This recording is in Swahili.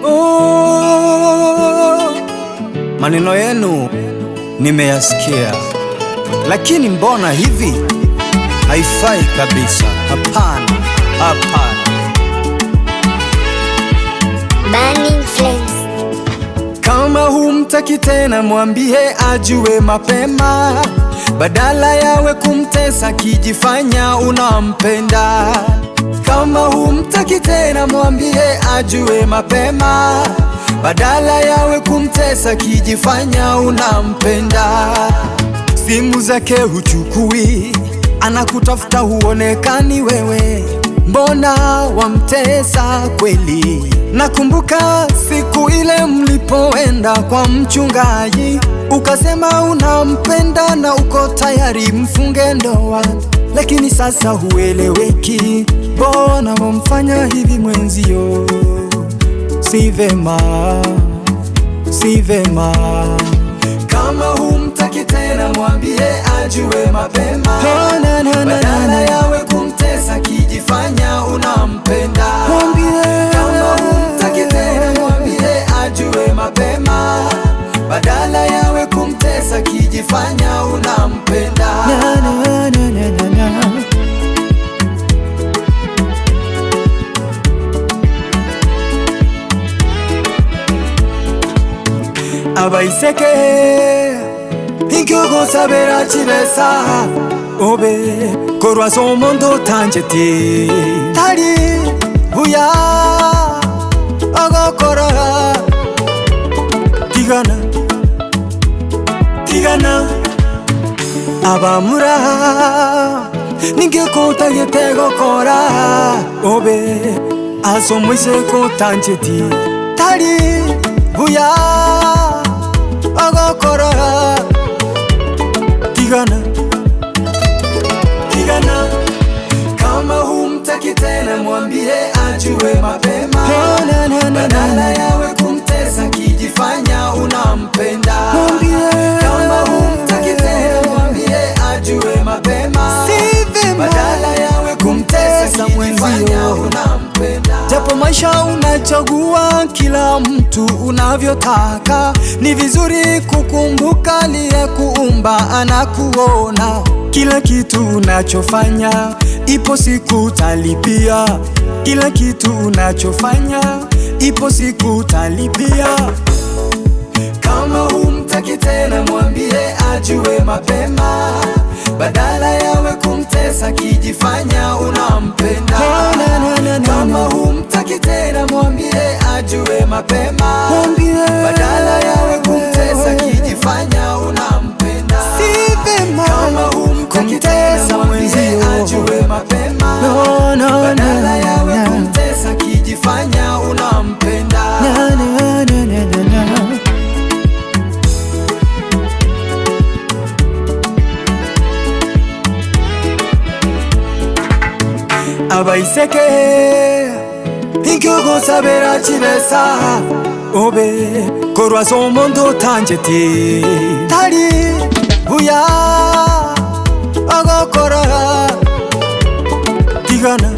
Oh, maneno yenu nimeyasikia, lakini mbona hivi? Haifai kabisa. Hapana, hapana. Burning Flames. Kama humtaki tena mwambie ajue mapema, badala yawe kumtesa kijifanya unampenda. Kama humtaki tena mwambie ajue mapema, badala yawe kumtesa kijifanya unampenda. Simu zake huchukui, anakutafuta huonekani wewe, mbona wamtesa kweli? Nakumbuka siku ile mlipoenda kwa mchungaji, ukasema unampenda na uko tayari mfunge ndoa, lakini sasa hueleweki, mbona wamfanya hivi mwenzio? Si vema, si vema. Kama humtaki tena mwambie ajue mapema, badala yawe kumtesa kijifanya unampenda. Kama humtaki tena mwambie ajue mapema, badala yawe kumtesa kijifanya unampenda. Abaiseke inkyogo sabera chibesa obe korwa somondo tanjeti tari buya agakora tigana tigana abamura ningyeko tagete gokora obe asomoise ko tanjeti tari buya agakora tigana tigana. Kama humtaki tena mwambie ajue mapema, badala yawe kumtesa kijifanya unampenda. Kama humtaki tena mwambie ajue mapema, badala yawe kumtesa kijifanya unampenda. Japo maisha unachagua kila mtu unavyotaka, ni vizuri kukumbuka aliyekuumba anakuona. Kila kitu unachofanya ipo siku utalipia, kila kitu unachofanya ipo siku utalipia. Kama humtaki tena mwambie ajue mapema, badala yawe kumtesa kijifanya unampenda. Kama humtaki tena mwambie ajue mapema, badala yawe kumtesa kijifanya unampenda. Kama humtaki tena mwambie ajue mapema, badala yawe kumtesa kijifanya unampenda. Abaiseke inkyogo sabera chibesa obe korwa somondo tanjeti tari buya agakora tigana